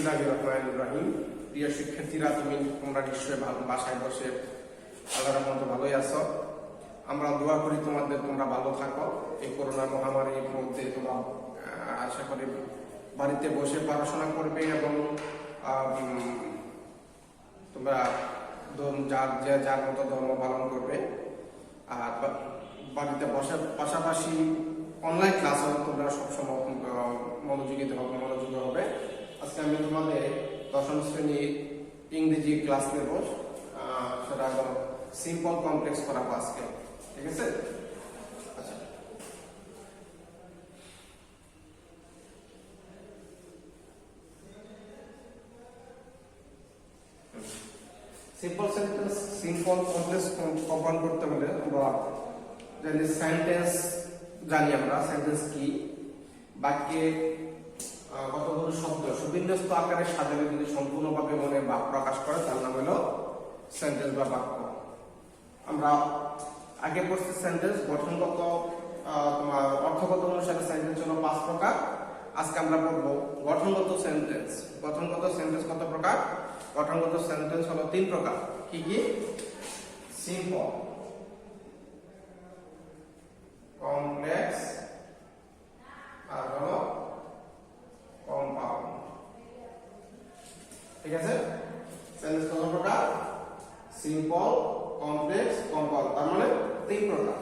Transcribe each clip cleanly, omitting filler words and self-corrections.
বিসমিল্লাহির রহমানির রহিম। প্রিয় শিক্ষার্থীরা, তোমরা নিশ্চয়ই বাসায় বসে আল্লাহর রহমতে ভালোই আছো। আমরা দোয়া করি তোমরা ভালো থাকো। এই করোনা মহামারীর মধ্যে তোমরা আশা করি বাড়িতে বসে পড়াশোনা করবে এবং তোমরা যার মতো ধর্ম পালন করবে। আর বাড়িতে বসার পাশাপাশি অনলাইন ক্লাসও তোমরা সবসময় মনোযোগী হবে। আজকে আমি তোমাদের 10ম শ্রেণীর ইংরেজি ক্লাস নেব। সেটা সিম্পল কমপ্লেক্স করাবো আজকে, ঠিক আছে? আচ্ছা, সিম্পল কমপ্লেক্স কম্পাউন্ড করতে হলে আমরা জানি সেন্টেন্স, আমরা সেন্টেন্স কি, বাক্যে কতগুলো শব্দ সুবিন্যস্ত আকারে সাজালে যদি সম্পূর্ণভাবে মনে ভাব প্রকাশ করে তার নাম হলো সেন্টেন্স বা বাক্য। আমরা আগে পড়ছি সেন্টেন্স গঠনগত তোমার অর্থগত অনুসারে সেন্টেন্স হলো 5 প্রকার। আজকে আমরা পড়বো গঠনগত সেন্টেন্স। গঠনগত সেন্টেন্স কত প্রকার? গঠনগত সেন্টেন্স হলো 3 প্রকার। কি কি? সিম্পল, কমপ্লেক্স আর হলো কম্পাউন্ড। ঠিক আছে? সেন্টেন্স কত প্রকার? সিম্পল, কমপ্লেক্স, কম্পাউন্ড, তার মানে 3 প্রকার।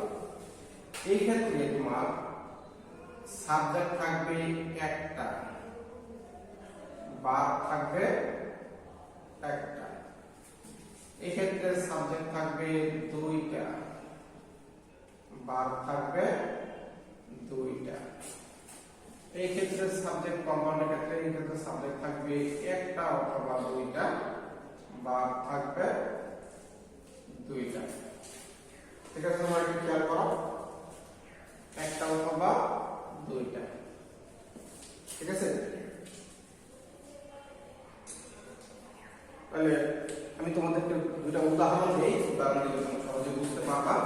এই ক্ষেত্রে তোমার সাবজেক্ট থাকবে একটা, ভার্ব থাকবে একটা। এই ক্ষেত্রে সাবজেক্ট থাকবে 2টা, ভার্ব থাকবে 2টা। এই ক্ষেত্রে সাবজেক্ট কম্পাউন্ডের ক্ষেত্রে এই ক্ষেত্রে সাবজেক্ট থাকবে একটা অথবা 2টা, ভার্ব থাকবে 2টা। ঠিক আছে, তোমরা একটু খেয়াল করো, একটা অথবা 2টা। ঠিক আছে, তাহলে আমি তোমাদেরকে 2টা উদাহরণ দিই, উদাহরণ দিলে তোমরা সহজে বুঝতে পারবা।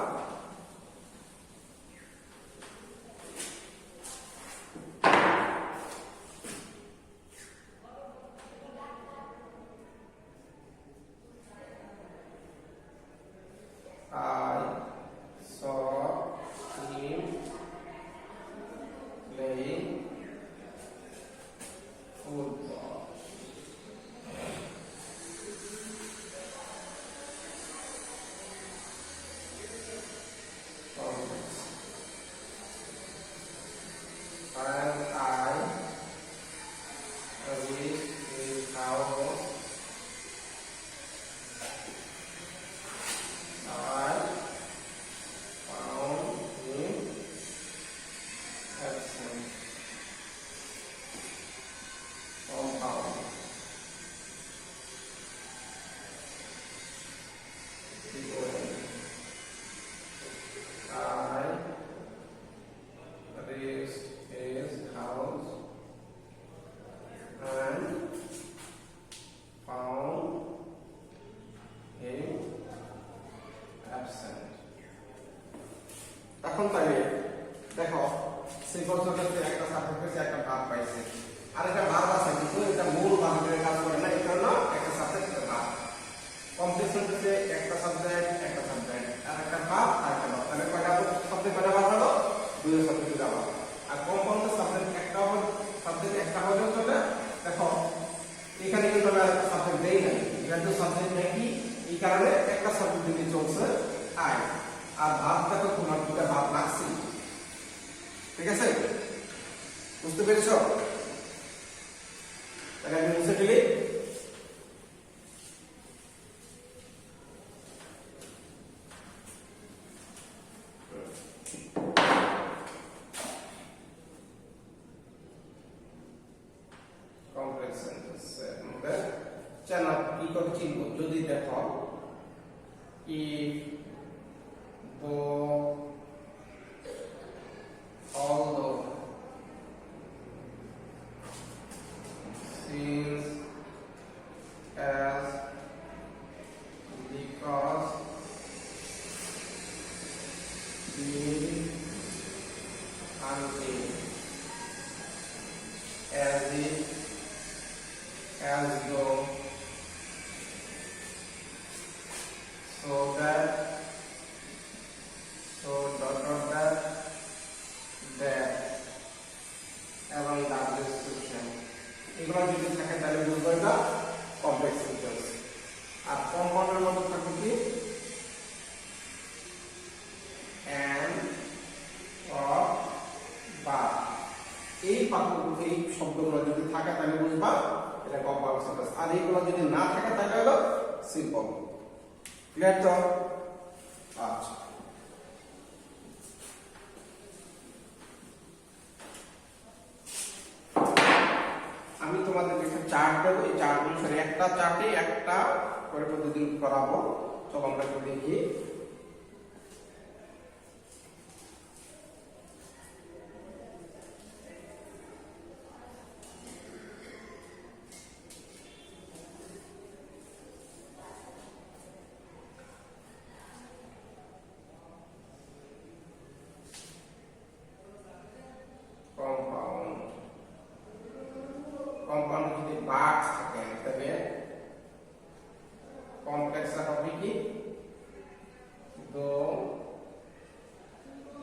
এখন তাহলে দেখো, সিম্পল সেন্টেন্সে একটা সাবজেক্ট আছে, একটা ভার্ব পাইছে, আর একটা ভার্ব আছে কিন্তু এটা মূল ভার্বের কাজ করে না, এটা হলো একটা সাবজেক্ট একটা ভার্ব। কমপ্লেক্স সেন্টেন্সে একটা সাবজেক্ট আর একটা ভার্ব আর একটা ভার্ব, তাহলে কয়টা শব্দে কয়টা ভার্ব হলো? 2 শব্দে 2টা ভার্ব। আর কম্পাউন্ডের সাবজেক্ট একটা হলেও চলে। দেখো এখানে কিন্তু আমরা সাবজেক্ট দেই নাই, এখানে তো সাবজেক্ট নেই, কি এই কারণে একটা সাবজেক্ট দিতে চলছে আই, আর ভাবটা তো তোমার 2টা ভাব লাগছে। ঠিক আছে, বুঝতে পেরেছ? তাহলে আমি মুছে ফেলি। কমপ্লেক্স সেন্টেন্সের মধ্যে চেনা কি করে চিনব? যদি দেখো if, though, although, since, as, because, till, until, as if, এই শব্দগুলো যদি থাকে তাহলে বুঝবা এটা কম্পাউন্ড সেন্টেন্স, আর এইগুলো যদি না থাকে তাহলে হলো সিম্পল। ক্লিয়ার তো? আচ্ছা, আমি তোমাদেরকে একটা চার্ট দেবো, এই চার্ট অনুসারে একটা চার্টে একটা করে প্রতিদিন করাবো। চলো আমরা একটু দেখি। কম্পাউন্ড যদি বার্ড থাকে তবে কমপ্লেক্স হবে কি দো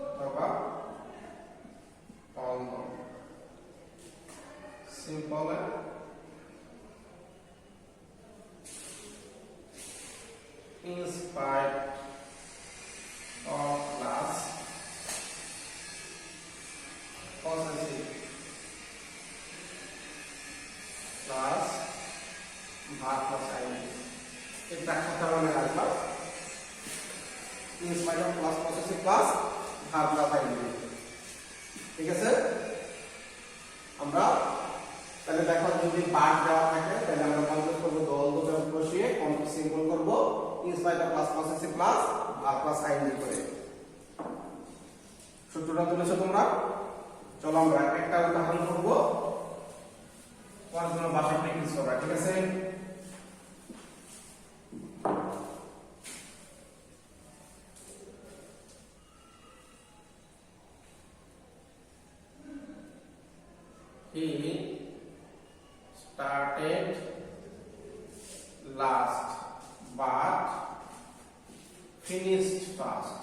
অথবা all. Simple in spite of plus possessive plus verb plus ing, এটা কথা মনে রাখবা। in spite of plus possessive plus verb plus ing, ঠিক আছে? আমরা তাহলে দেখো যদি ভার্ব দেওয়া থাকে তাহলে আমরা কমপ্লিট করব দল দুটো বসিয়ে কমপ্লিট সিম্পল করব in spite of plus possessive plus verb plus ing করে। সূত্রটা তুলেছো তোমরা? চলো আমরা একটা উদাহরণ করব, পরের জন্য বাসায় প্র্যাকটিস করবা, ঠিক আছে? He started last but finished fast.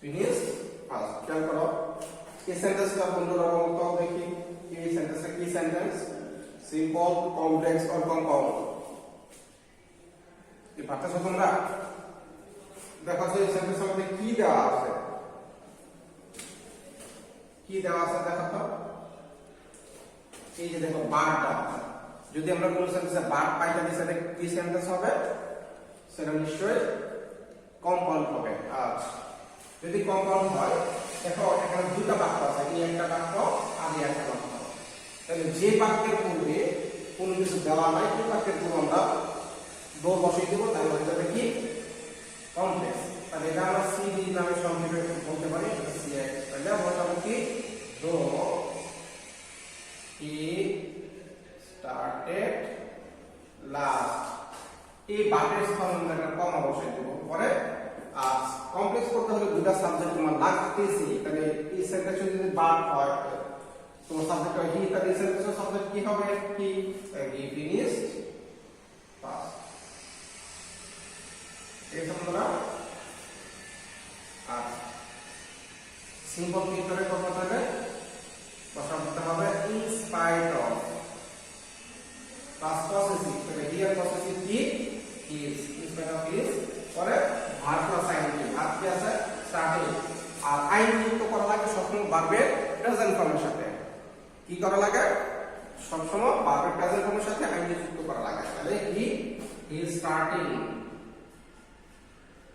Finished fast. क्या करो? ये सेंटेंस का पुनरावृत्ति तो देखिए। ये सेंटेंस है की सेंटेंस? सिंपल, कॉम्प्लेक्स और कंपाउंड। ये बातें सब तुमरा देखो तो ये सेंटेंस में की देवा है। কি দেওয়া আছে দেখো তো, এই যে দেখো বারটা, যদি আমরা কোন সেন্টেন্সে বার পাই তাহলে সেটা কি সেন্টেন্স হবে? সেটা নিশ্চয়ই কম্পাউন্ড হবে। আচ্ছা, যদি কম্পাউন্ড হয় দেখো এখানে দুটো বাক্য আছে, এই একটা বাক্য আর এই একটা বাক্য। তাহলে যে বাক্যের পূর্বে কোনো কিছু দেওয়া নাই ওই বাক্যের পূর্বে আমরা দো বসিয়ে দেব, তাহলে হয়ে যাবে কি কমপ্লেক্স। তাহলে এটা আমরা সি ডি নামে সংক্ষেপে বলতে পারি সি এক্স। তাহলে বলতে কি দো হি স্টার্টেড লাস্ট, এই বাটের স্থানে আমরা একটা কমা বসিয়ে দেব। পরে আর কমপ্লেক্স করতে হলে দুটো সাবজেক্ট তোমার লাগতেছে। তাহলে এই সেন্টেন্সে যদি বাট হয় তোমার সাবজেক্ট হয় হি, তাহলে এই সেন্টেন্সের সাবজেক্ট কি হবে? He finished fast. এই তোমরা আর সিম্পল কি করে করতে হবে? বসাতে হবে in spite of past possessive, তাহলে here possessive কি is, in spite of is, পরে verb plus ing, verb কি আছে starting, আর ing যুক্ত করা লাগে সবসময় ভার্বের প্রেজেন্ট ফর্মের সাথে। কি করা লাগে? সবসময় ভার্বের প্রেজেন্ট ফর্মের সাথে ing যুক্ত করা লাগে। তাহলে he is starting,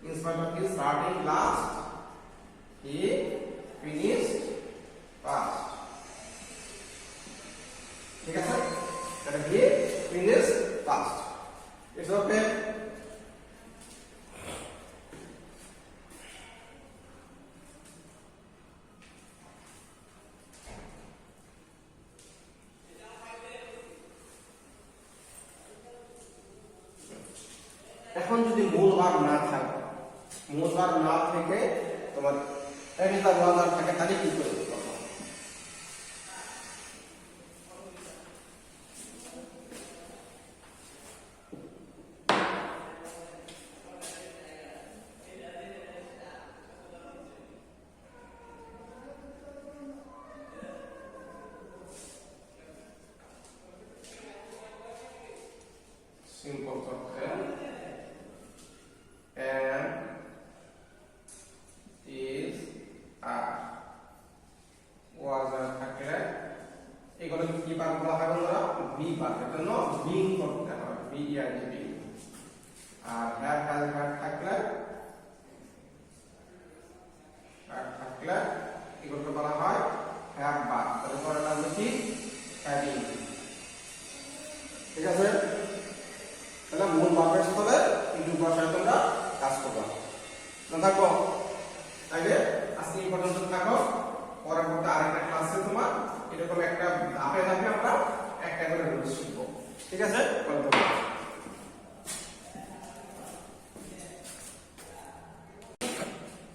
in spite of his starting last, he finished fast, ঠিক আছে? তাহলে he finished fast. It's okay. এখন যদি মূল ভার্ব না থাকে, মূল ভার্ব না থেকে তোমার এডিটার ওয়ার্ড থাকে তাহলে কি করবে? সিম্পল করতে and is are না থাকবো? তাইলে আজকে এই পর্যন্ত থাকো। পরবর্তী আরেকটা ক্লাসে তোমার এরকম একটা ধাপে ধাপে আমরা একটা করে রুলস শিখবো। ঠিক আছে?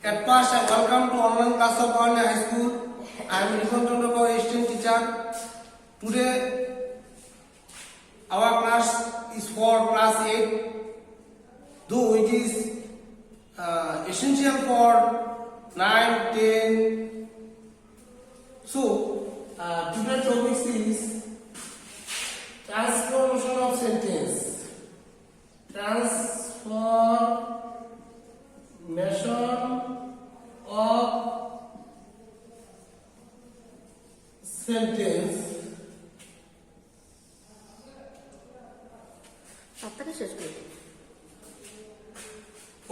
At first, I welcome to online class of Pawani High School. I am Rishon Chandra Kaur, assistant teacher. Today, our class is for class 8, though it is essential for 9, 10. So, today's topic is transformation of sentence. Transformation of sentence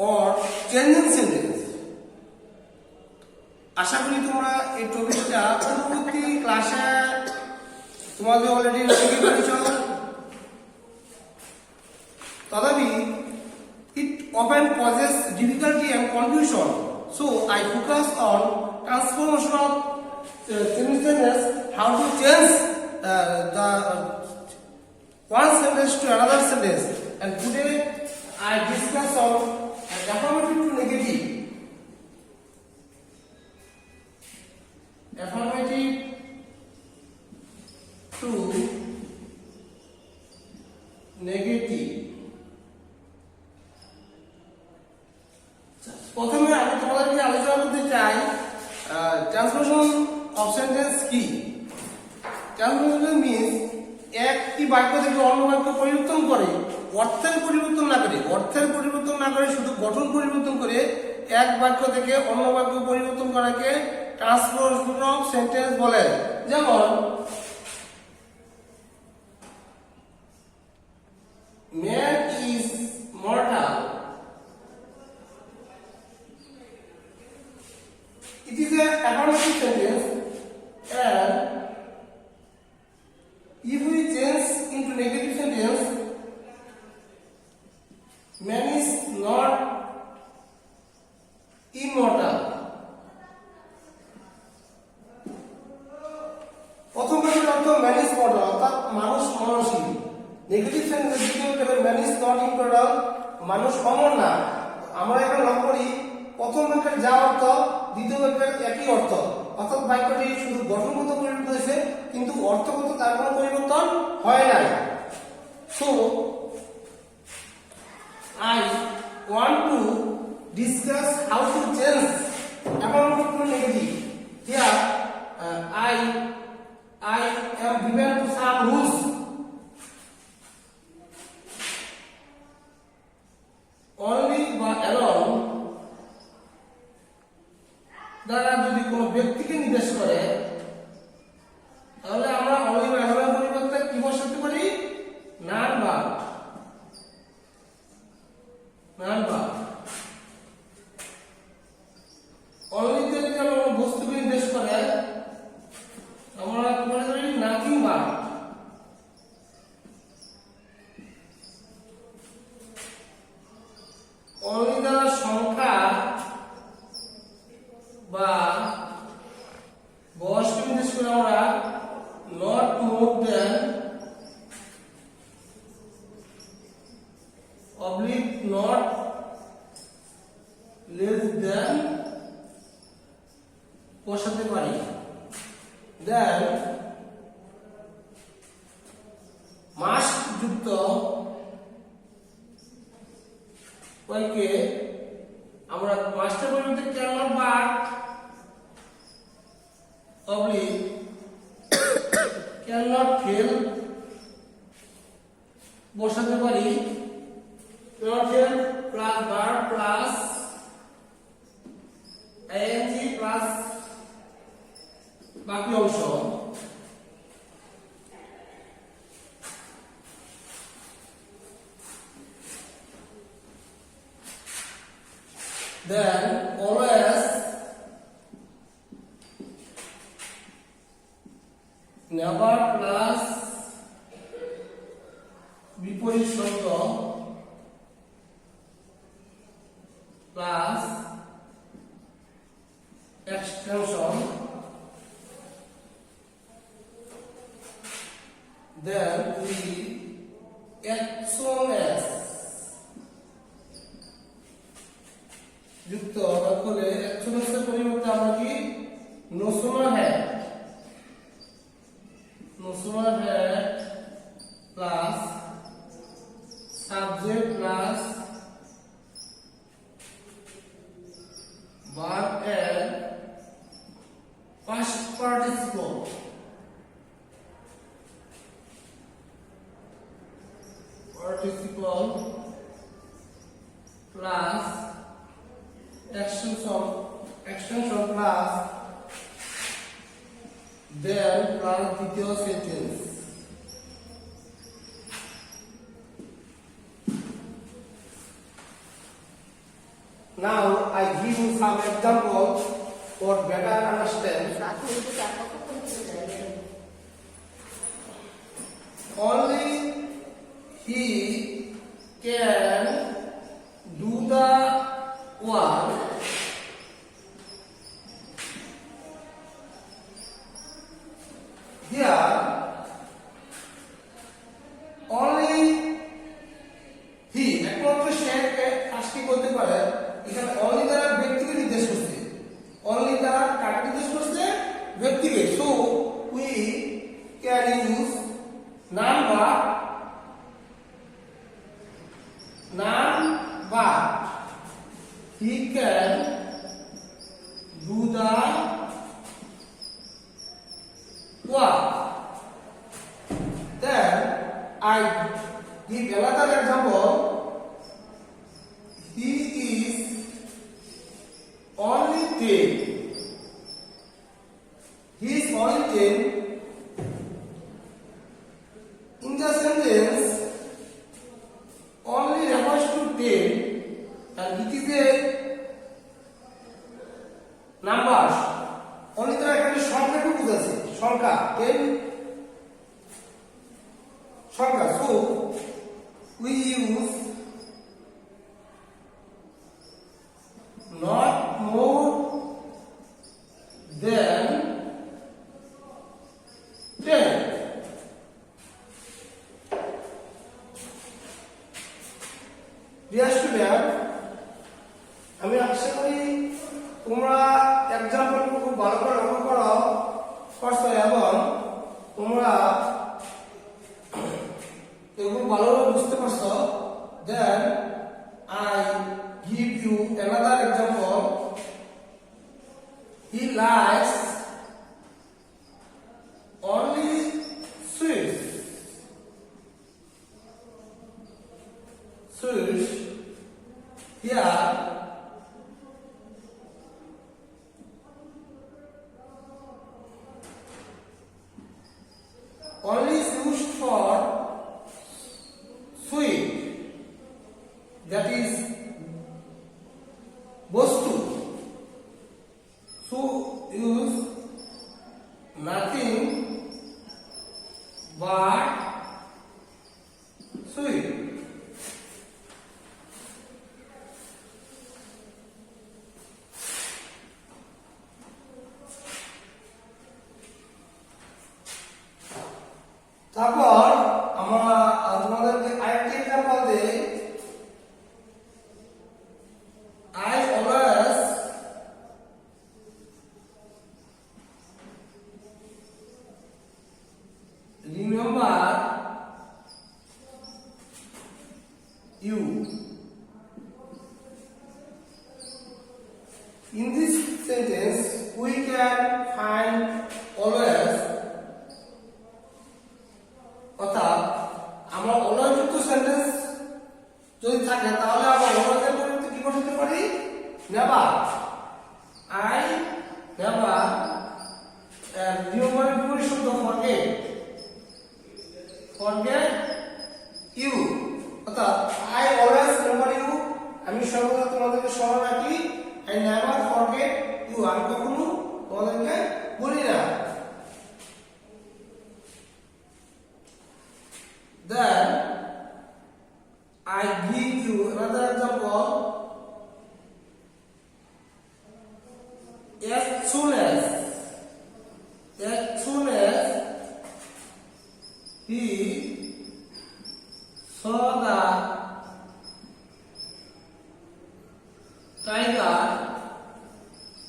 or changing sentence. আশা করি তোমরা এই টপিকটা পরবর্তী ক্লাসে তোমাদের already শিখে ফেলেছো। তথাপি it often causes difficulty and confusion. So I focus on transformation of sentence, how to change the one sentence to another sentence. And today I discuss on affirmative to negative. Affirmative to negative. প্রথমে আমি তোমাদেরকে আলোচনা করতে চাই transformation of sentence কি। Transformation means একটি বাক্য থেকে অন্য বাক্য পরিবর্তন করে, অর্থের পরিবর্তন না করে শুধু গঠন পরিবর্তন করে এক বাক্য থেকে অন্য বাক্য পরিবর্তন করাকে ট্রান্সফরমেশন অফ সেন্টেন্স বলে। যেমন man is mortal, it is a affirmative sentence, and if we change into negative sentence, man is not immortal. প্রথম বাক্যের অর্থ ম্যান ইজ মর্টাল, অর্থাৎ মানুষ মরণশীল। নেগেটিভ সেন্টেন্স দ্বিতীয় বাক্যে ম্যান ইজ নট ইমর্টাল, মানুষ অমর না। আমরা এখন লক্ষ্য করি প্রথম বাক্যের যা অর্থ দ্বিতীয় বাক্যের একই অর্থ, অর্থাৎ বাক্যটি শুধু গঠনগত পরিবর্তন হয়েছে কিন্তু অর্থগত তার কোনো পরিবর্তন হয় নাই। So I want to discuss how to change affirmative to negative. Here I am given to some rules. Only by alone দ্বারা যদি কোনো ব্যক্তিকে নির্দেশ করে তাহলে আমরা অনলি বা অ্যালোর পরিবর্তে কি বসাতে পারি? নান বা অনলি যদি আমরা বস্তুকে নির্দেশ করে আমরা কি বলতে পারি? নাথিং বা। অনলি দ্বারা সংখ্যা বা বয়সকে নির্দেশ করে আমরা not more than oblique not less than বসাতে পারি। দেন মাস্ক যুক্ত বাক্যে আমরা মাস্টার পরিবর্তে ক্যান বা oblique cannot fail বসাতে পারি। cannot fail plus verb plus ing plus বাকি অংশ। then always never plus বিপরীত শব্দ plus extension, then we as soon as যুক্ত তারপরে as soon as এর পরিবর্তে আমরা কি no sooner had plus subject plus verb and past participle plus extension plus then plus দ্বিতীয় sentence. Now I give you some examples for better understand. Only he can do the work here. Only he একমাত্র সে কাজটি করতে পারে। এখানে only দ্বারা ব্যক্তিকে নির্দেশ করছে, only দ্বারা কাকে নির্দেশ করছে? ব্যক্তিকে। So we can use noun verb. He can do the work. Then I give another example. He is only 10. He is only 10. In the sentence, only refers to 10 and it is a numbers. Only দ্বারা এখানে সংখ্যাকে বোঝাচ্ছে, সংখ্যা 10 সংখ্যা। So we use not more than 10. Dear student, আমি আশা করি তোমরা example খুব ভালো করে লক্ষ্য করছো এবং তোমরা এগুলো ভালোভাবে বুঝতে পারছো। Then I give you another example. He likes only sweets. Here only is used for sweet, that is bostu. So use nothing but sweet. তারপর আমরা তোমাদেরকে আরেকটি এক্সাম্পল দেই। I always remember you. In this sentence we can find always, অর্থাৎ আমরা always যুক্ত sentence যদি থাকে তাহলে আমরা অলওয়েজ এর পরিবর্তে কি বসাতে পারি? নেভার। আই নেভার রিমেম্বার বিপরীত শব্দ ফরগেট ইউ, অর্থাৎ আই অলওয়েজ রিমেম্বার ইউ, আমি সর্বদা তোমাদেরকে স্মরণ রাখি। আই নেভার ফরগেট ইউ, আমি কখনো তোমাদেরকে ভুলি না। Then I give you another example. As soon as he saw the tiger,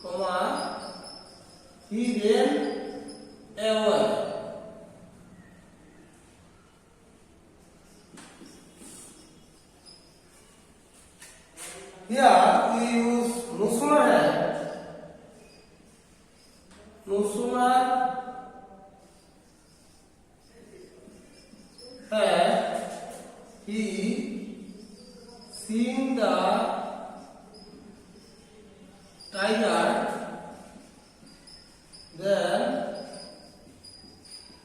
comma, he ran away. Here we use no sooner had he seen the tiger, then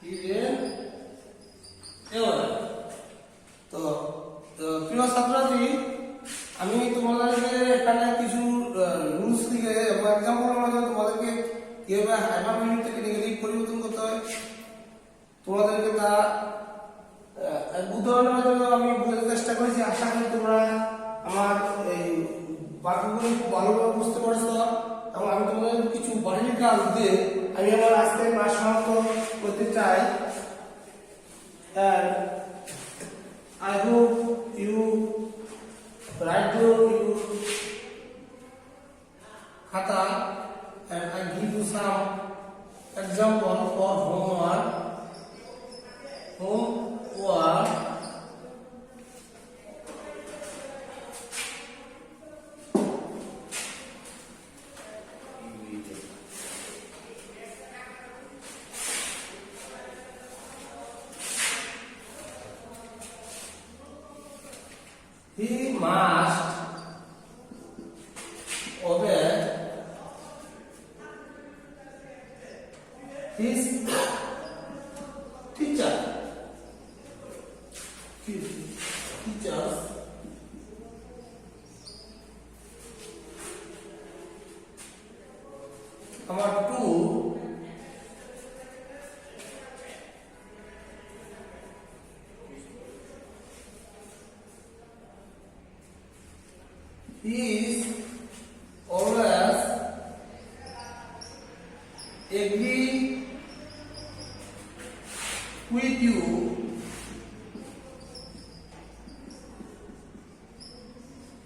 he ran away. তো প্রিয় ছাত্রছাত্রী, আমি তোমাদেরকে এখানে কিছু rules লিখে এবং এক্সাম্পলের মাধ্যমে তোমাদেরকে কিভাবে হাইপারবোলিক থেকে নেগেটিভ পরিবর্তন করতে হয় তোমাদেরকে তা এক উদাহরণের মাধ্যমে আমি বোঝাতে চেষ্টা করেছি। আশা করি তোমরা আমার এই বাক্যগুলো খুব ভালোভাবে বুঝতে পারছো এবং আমি তোমাদের কিছু বাড়ির কাজ দিয়ে আমি আমার আজকের ক্লাস সমাপ্ত করতে চাই। And I hope you write down your khata and I give you some example for homework. He must obey his teachers. Number 2, he is always agree with you.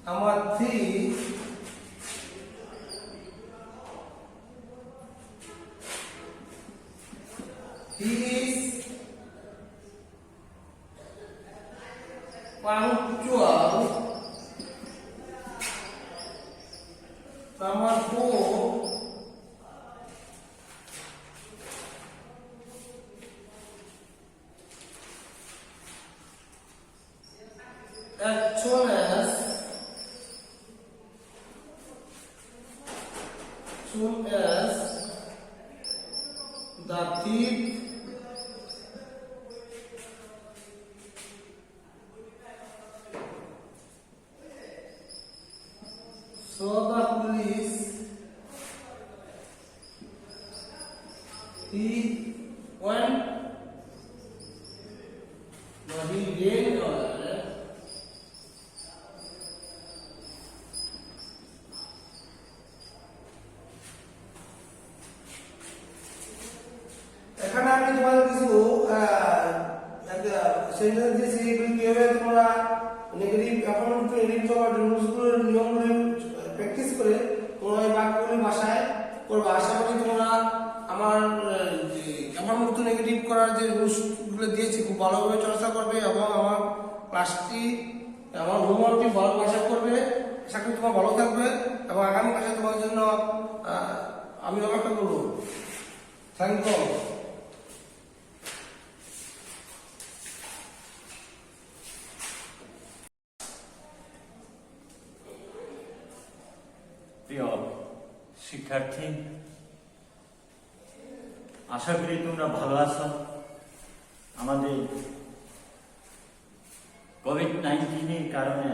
Number 3, he is punctual. Number 4, as soon as the thief saw the police, he went, but he ran away. এখানে আমি তোমাদের কিছু sentence দিয়েছি, এগুলি কিভাবে তোমরা negative affirmative negative বা রুলসগুলোর নিয়মগুলো প্র্যাকটিস করে তোমরা এই বাক্যগুলি ভাষায় করবে। আশা করি তোমরা আমার অ্যাফার্মেটিভ নেগেটিভ করার যে রুলসগুলো দিয়েছি খুব ভালোভাবে চর্চা করবে এবং আমার ক্লাসটি আমার হোমওয়ার্কটি ভালো ভাষায় করবে। আশা করি তোমার ভালো থাকবে এবং আগামী ক্লাসে তোমার জন্য আমি অপেক্ষা করবো। Thank you. প্রিয় শিক্ষার্থী, আশা করি তোমরা ভালো আছো। আমাদের কোভিড-19 কারণে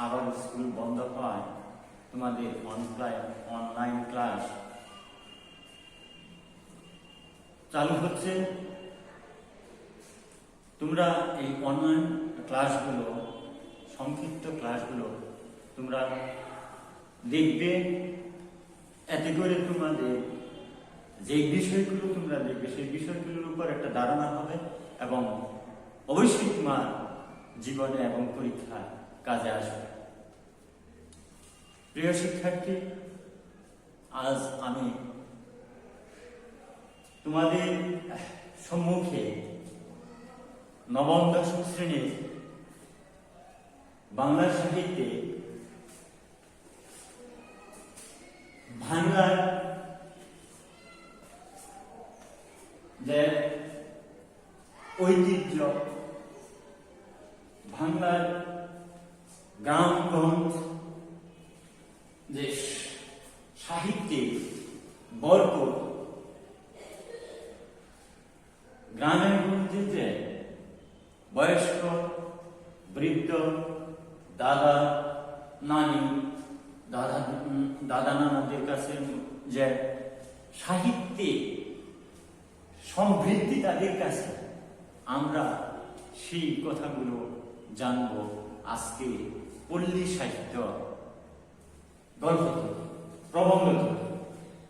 আবার স্কুল বন্ধ হয়, তোমাদের অনলাইন ক্লাস চালু হচ্ছে। তোমরা এই অনলাইন ক্লাসগুলো, সংক্ষিপ্ত ক্লাসগুলো তোমরা দেখবে এতে করে তোমাদের যে বিষয়গুলো তোমরা দেখবে সেই বিষয়গুলোর উপর একটা ধারণা হবে এবং অবশ্যই তোমার জীবনে এবং পরীক্ষায় কাজে আসবে। প্রিয় শিক্ষার্থী, আজ আমি তোমাদের সম্মুখে নবম দশম শ্রেণীর বাংলা সাহিত্যে বাংলার যে ঐতিহ্য, বাংলার গ্রামগঞ্জ যে সাহিত্যে ভরপুর, গ্রামের মধ্যে যে বয়স্ক বৃদ্ধ দাদা নানি দাদা নানাদের কাছে যে সাহিত্যে সমৃদ্ধি তাদের কাছে, আমরা সেই কথাগুলো জানবো আজকে পল্লী সাহিত্য গল্প থেকে, প্রবন্ধ থেকে।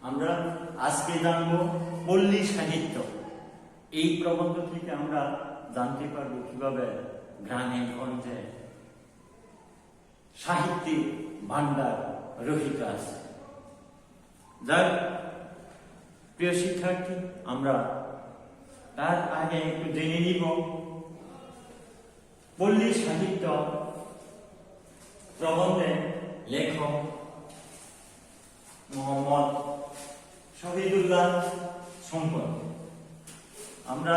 আমরা আজকে জানবো পল্লী সাহিত্য। এই প্রবন্ধ থেকে আমরা জানতে পারবো কিভাবে গ্রামে গঞ্জে সাহিত্যের ভান্ডার রহিত আছে। যাক প্রিয় শিক্ষার্থী, আমরা তার আগে একটু জেনে নিব পল্লী সাহিত্য প্রবন্ধের লেখক মোহাম্মদ শহীদুল্লাহ সম্পর্কে। আমরা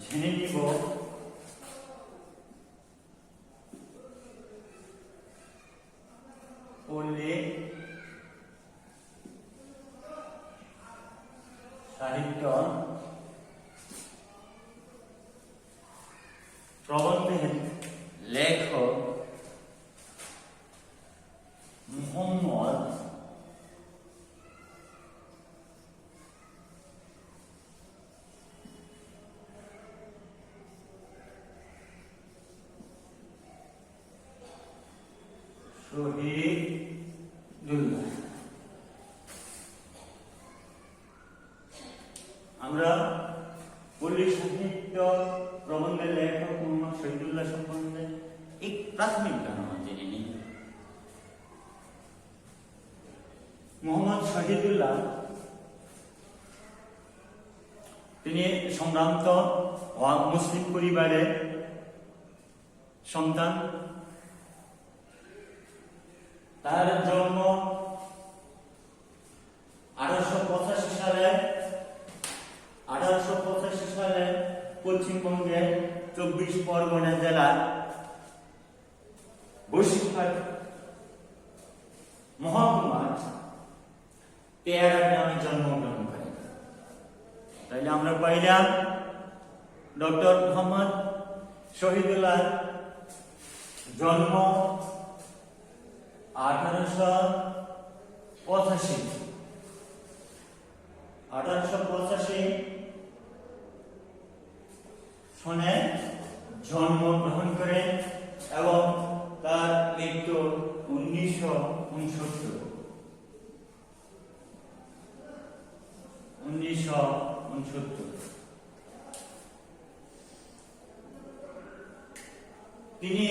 জেনে নিব পল্লী সাহিত্য প্রবন্ধের লেখক মোহাম্মদ শহীদুল্লাহ। আমরা পল্লী সাহিত্য প্রবন্ধের লেখক মোহাম্মদ শহীদুল্লাহ সম্বন্ধে এক প্রাথমিক ধারণা জেনে নিই। মোহাম্মদ শহীদুল্লাহ তিনি সম্ভ্রান্ত মুসলিম পরিবারের সন্তান। তার জন্ম 1885 সালে পশ্চিমবঙ্গের 24 পরগনা জেলার বসিরহাট মহকুমার পেয়ারা গ্রামে জন্মগ্রহণ করেন। তাইলে আমরা পাইলাম ডক্টর মোহাম্মদ শহীদুল্লাহ জন্ম 1885 সনে জন্মগ্রহণ করেন এবং তার মৃত্যু 1969। তিনি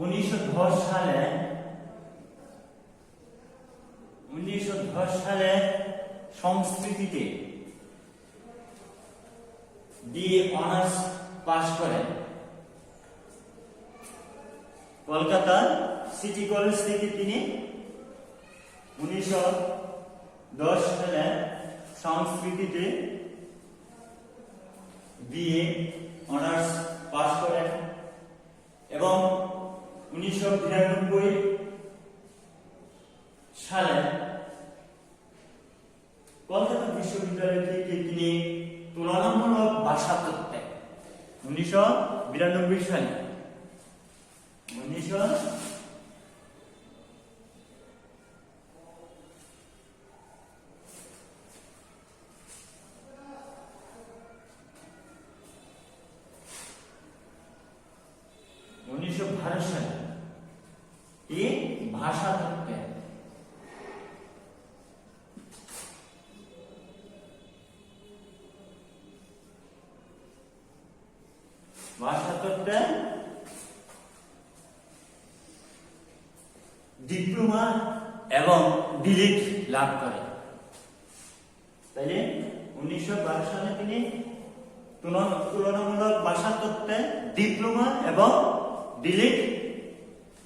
1910 সালে সংস্কৃতিতে বিএ অনার্স পাশ করেন। কলকাতা সিটি কলেজ থেকে তিনি 1910 সালে সংস্কৃতিতে বিএ অনার্স পাশ করেন এবং 1992 সালে কলকাতা বিশ্ববিদ্যালয় থেকে তিনি তুলনামূলক ভাষাতত্ত্বে 1992 সালে ভারত সালে এই ভাষাতত্ত্বে তত্ত্বে ডিপ্লোমা এবং ডিলিট লাভ করে। তাইলে 1912 সালে তিনি তুলনামূলক ভাষা তত্ত্বে ডিপ্লোমা এবং ডিলিট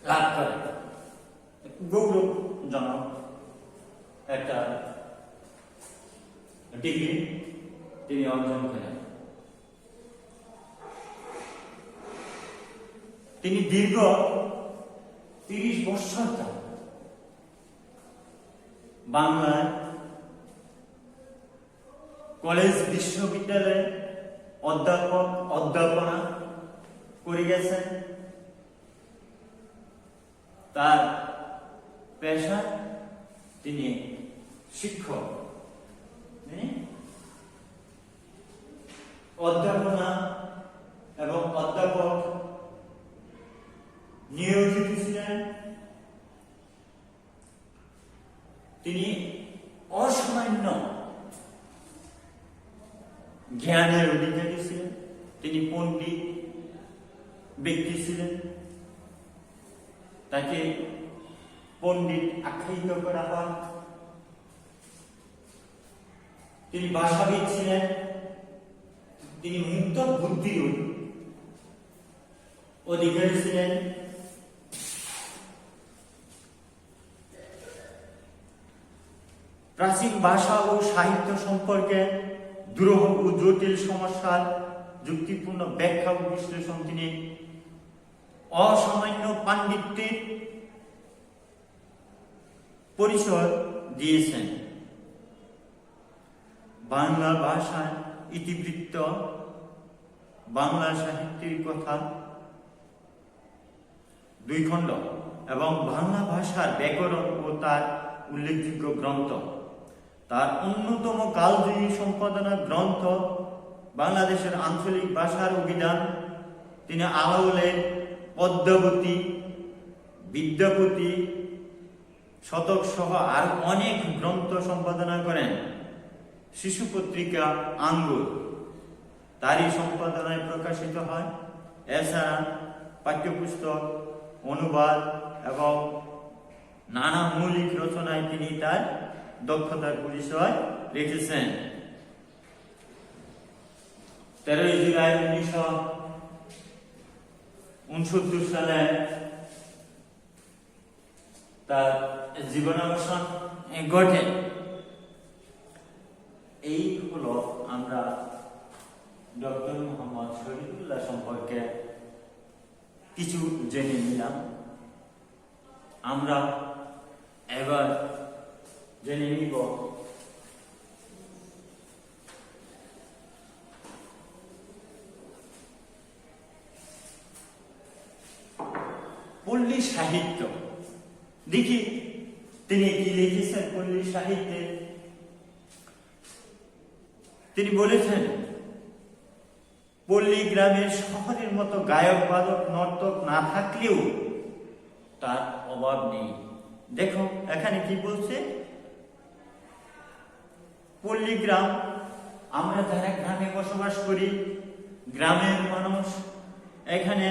লাভ করে। গৌরবজনক একটা ডিগ্রি তিনি অর্জন করেন। তিনি দীর্ঘ 30 বছর বাংলায় কলেজ বিশ্ববিদ্যালয়ে অধ্যাপনা করে গেছেন। তার পেশা তিনি শিক্ষক। অধ্যাপনা এবং অধ্যাপক নিয়োজিত ছিলেন। তিনি অসামান্য জ্ঞানের অধিকারী ছিলেন। তিনি পণ্ডিত ব্যক্তি ছিলেন। তাকে পণ্ডিত আখ্যায়িত করা হয়। তিনি ভাষাবিদ ছিলেন। তিনি মুক্ত বুদ্ধির অধিকারী ছিলেন। প্রাচীন ভাষা ও সাহিত্য সম্পর্কে দুরূহ ও জটিল সমস্যার যুক্তিপূর্ণ ব্যাখ্যা ও বিশ্লেষণ তিনি অসামান্য পাণ্ডিত্যের পরিচয় দিয়েছেন। বাংলা ভাষার ইতিবৃত্ত, বাংলা সাহিত্যের কথা 2 খণ্ড এবং বাংলা ভাষার ব্যাকরণ ও তার উল্লেখযোগ্য গ্রন্থ। তার অন্যতম কালজয়ী সম্পাদনা গ্রন্থ বাংলাদেশের আঞ্চলিক ভাষার অভিধান। তিনি আলাওলের পদ্মাবতী, বিদ্যাপতি শতক সহ আর অনেক গ্রন্থ সম্পাদনা করেন। শিশু পত্রিকা আঙ্গুর তারই সম্পাদনায় প্রকাশিত হয়। এছাড়া পাঠ্যপুস্তক, অনুবাদ এবং নানা মৌলিক রচনায় তিনি তার দক্ষতার পরিচয় রেখেছেন। 13 জুলাই 1969 সালে তার জীবনাবসান ঘটে। এই হলো আমরা ডক্টর মোহাম্মদ শহীদুল্লাহ সম্পর্কে কিছু জেনে নিলাম। আমরা এবার জেনে নিব পল্লী সাহিত্য। দেখি তিনি কি লিখেছেন পল্লী সাহিত্যে। তিনি বলেছেন, পল্লী গ্রামের শহরের মতো গায়ক, বাদক, নর্তক না থাকলেও তার অভাব নেই। দেখো এখানে কি বলছে, পল্লী গ্রাম, আমরা যারা গ্রামে বসবাস করি, গ্রামের মানুষ, এখানে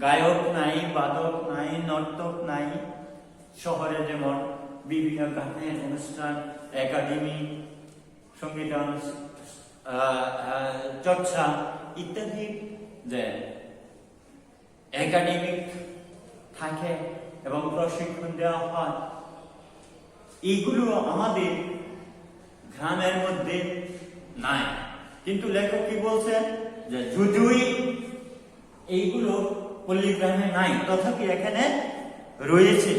গায়ক নাই, বাদক নাই, নর্তক নাই। শহরে যেমন বিভিন্ন গানের অনুষ্ঠান, একাডেমি, সঙ্গীত চর্চা ইত্যাদি যে একাডেমিক থাকে এবং প্রশিক্ষণ দেওয়া হয়, এইগুলো আমাদের গ্রামের মধ্যে নাই। কিন্তু লেখক কি বলছেন যে যদিও এইগুলো পল্লী গ্রামে নাই, তথাপি এখানে রয়েছে।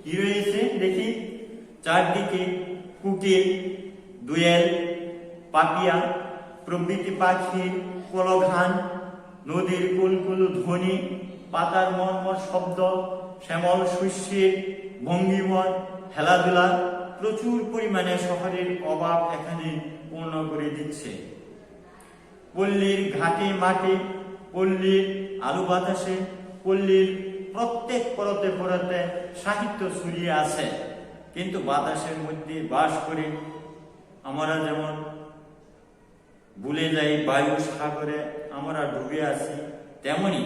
কি রয়েছে দেখি, চারদিকে কুকিল, দোয়েল, পাপিয়া প্রভৃতি পাখির কলঘান, নদীর কুলকুল ধ্বনি, পাতার মর্মর শব্দ, শ্যামল শস্যের ভঙ্গিময় খেলাধুলা প্রচুর পরিমাণে শহরের অভাব এখানে পূর্ণ করে দিচ্ছে। পল্লীর ঘাটে মাঠে, পল্লীর আলো বাতাসে, পল্লীর প্রত্যেক পরতে পরতে সাহিত্য ছড়িয়ে আছে। কিন্তু বাতাসের মধ্যে বাস করে আমরা যেমন ভুলে যাই বায়ু সাগরে আমরা ডুবে আছি, তেমনি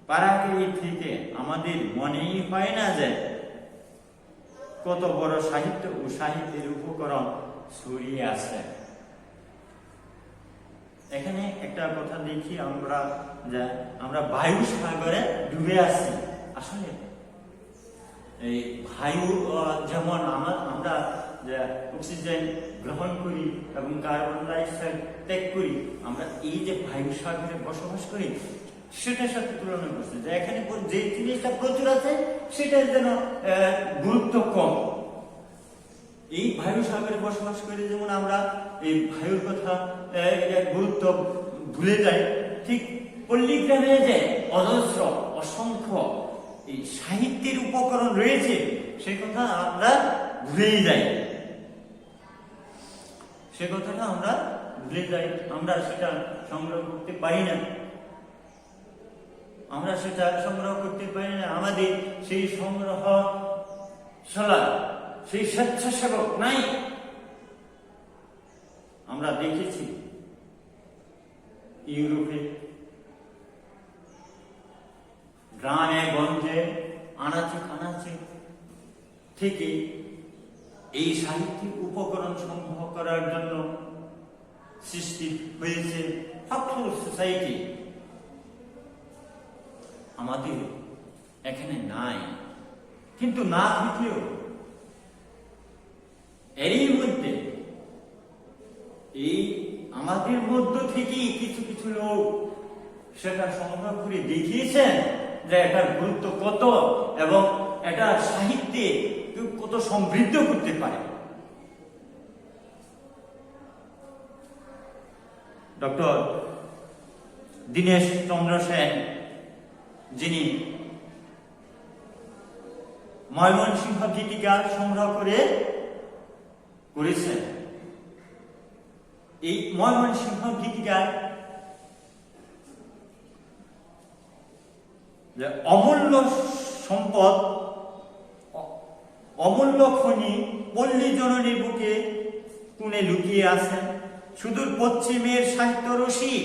পারাকে থেকে আমাদের মনেই হয় না যে কত বড় সাহিত্য ও সাহিত্যের উপকরণ ছড়িয়ে আছে। এখানে একটা কথা দেখি আমরা, যে আমরা বায়ু সাগরে ডুবে আছি। আসলে এই বায়ু যেমন আমরা যে অক্সিজেন গ্রহণ করি এবং কার্বন ডাইঅক্সাইড ত্যাগ করি, আমরা এই যে বায়ু সাগরে বসবাস করি সেটার সাথে তুলনা করছে যে এখানে যে জিনিসটা প্রচুর আছে সেটার যেন গুরুত্ব কম। এই বায়ু সাগরে বসবাস করে যেমন আমরা এই বায়ুর কথা গুরুত্ব ভুলে যাই, ঠিক পল্লীগ্রামে যে অজস্র অসংখ্য এই সাহিত্যের উপকরণ রয়েছে সে কথা আমরা ভুলেই যাই, সে কথাটা আমরা ভুলে যাই। আমরা সেটা সংগ্রহ করতে পারি না, আমরা সেটা সংগ্রহ করতে পারি না। আমাদের সেই সংগ্রহশালা, সেই স্বেচ্ছাসেবক নাই। আমরা দেখেছি ইউরোপে গ্রামে গঞ্জে আনাচে কানাচে থেকে এই সাহিত্যিক উপকরণ সংগ্রহ করার জন্য সৃষ্টি হয়েছে ফকলোর সোসাইটি। আমাদের এখানে নাই, কিন্তু না থাকলেও এরই মধ্যে এই আমাদের মধ্য থেকেই কিছু কিছু লোক সেটা সংগ্রহ করে দেখিয়েছেন যে এটার গুরুত্ব কত এবং এটা সাহিত্যে কত সমৃদ্ধ করতে পারে। ডক্টর দীনেশ চন্দ্র সেন, যিনি ময়মনসিংহ গীতিকা সংগ্রহ করেছেন, এই ময়মনসিংহ গীতিকার অমূল্য সম্পদ, অমূল্য খনি পল্লী জননীর বুকে কোণে লুকিয়ে আছেন সুদূর পশ্চিমের সাহিত্য রসিক।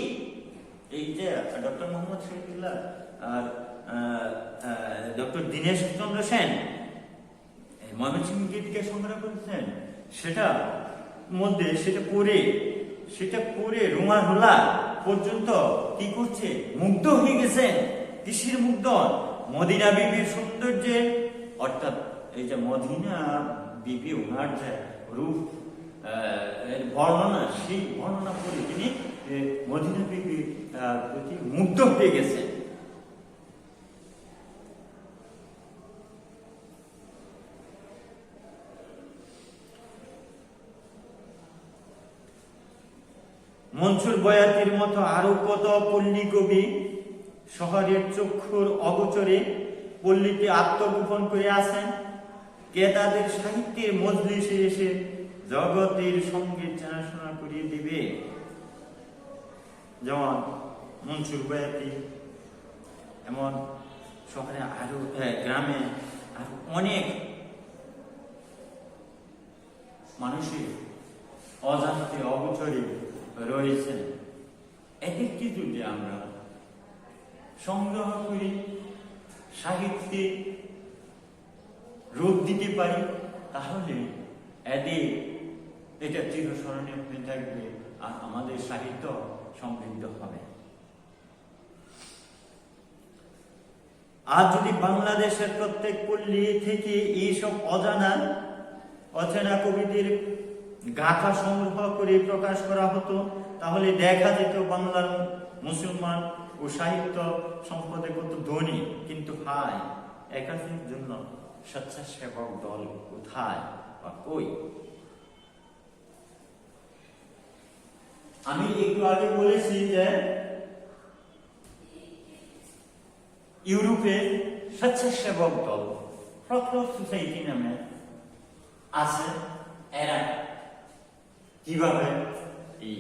এই যে ডক্টর মোহাম্মদ শহীদুল্লাহ আর ডক্টর দীনেশ চন্দ্র সেন ময়মনসিংহ গীতিকা সংগ্রহ করেছেন, সেটা মধ্যে সেটা পড়ে রুমা রোলা পর্যন্ত কি করছে, মুগ্ধ হয়ে গেছেন। কিসের মুগ্ধ? মদিনা বিবির সৌন্দর্যে, অর্থাৎ এই যে মদিনা বিবি ওনার যে রূপ বর্ণনা, সেই বর্ণনা করে তিনি মদিনা বিবির প্রতি মুগ্ধ হয়ে গেছেন। মনসুর বয়াতির মতো আরো কত পল্লী কবি শহরের চক্ষুর অগোচরে পল্লীতে আত্মগোপন করে আছেন। কে তাদের সাহিত্যের মজলিসে এসে জগতের সঙ্গে জানাশোনা করিয়ে দিবে? যেমন মনসুর বয়াতি, এমন শহরে আরো গ্রামে আরো অনেক মানুষের অজান্তে অগোচরে রয়েছেন। এদেরকে যদি আমরা সংগ্রহ করি, সাহিত্যে রূপ দিতে পারি, তাহলে এটা চিরস্মরণীয় হয়ে থাকবে আর আমাদের সাহিত্য সমৃদ্ধ হবে। আর যদি বাংলাদেশের প্রত্যেক পল্লী থেকে এইসব অচেনা কবিদের গাথা সংগ্রহ করে প্রকাশ করা হতো, তাহলে দেখা যেত বাংলার মুসলমান ও সাহিত্য সম্পদে কত ধনী। কিন্তু হায়, একাধিক জন্য স্বেচ্ছাসেবক দল কোথায় বা কই? আমি একটু আগে বলেছি যে ইউরোপে স্বেচ্ছাসেবক দল ফকলোর সোসাইটি নামে আছে। এরা কিভাবে এই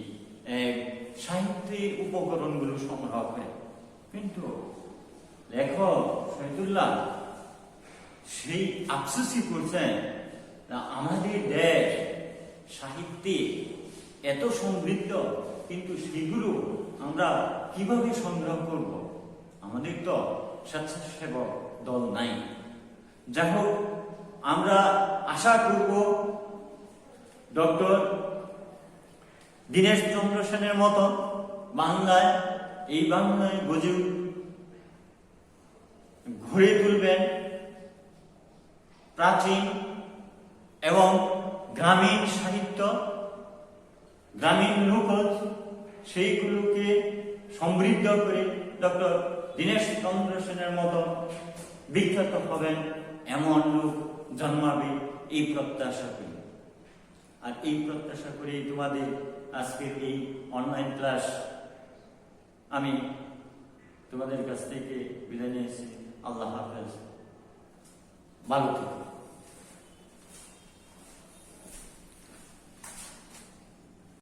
সাহিত্যের উপকরণগুলো সংগ্রহ করে, কিন্তু লেখক শহীদুল্লাহ সেই আফসোসই করছেন, আমাদের দেশ সাহিত্যে এত সমৃদ্ধ, কিন্তু সেগুলো আমরা কিভাবে সংগ্রহ করব? আমাদের তো স্বেচ্ছাসেবক দল নাই। যাই হোক, আমরা আশা করব ডক্টর দীনেশ চন্দ্র সেনের মতো বাংলায় গড়ে তুলবেন প্রাচীন এবং গ্রামীণ সাহিত্য, গ্রামীণ লোকজ, সেইগুলোকে সমৃদ্ধ করে ডক্টর দীনেশ চন্দ্র সেনের মতো বিখ্যাত হবেন এমন লোক জন্মাবে, এই প্রত্যাশা করি। আর এই প্রত্যাশা করে তোমাদের আজকের এই অনলাইন ক্লাস আমি তোমাদের কাছ থেকে বিদায় নিয়েছি। আল্লাহ হাফেজ, ভালো থেকো।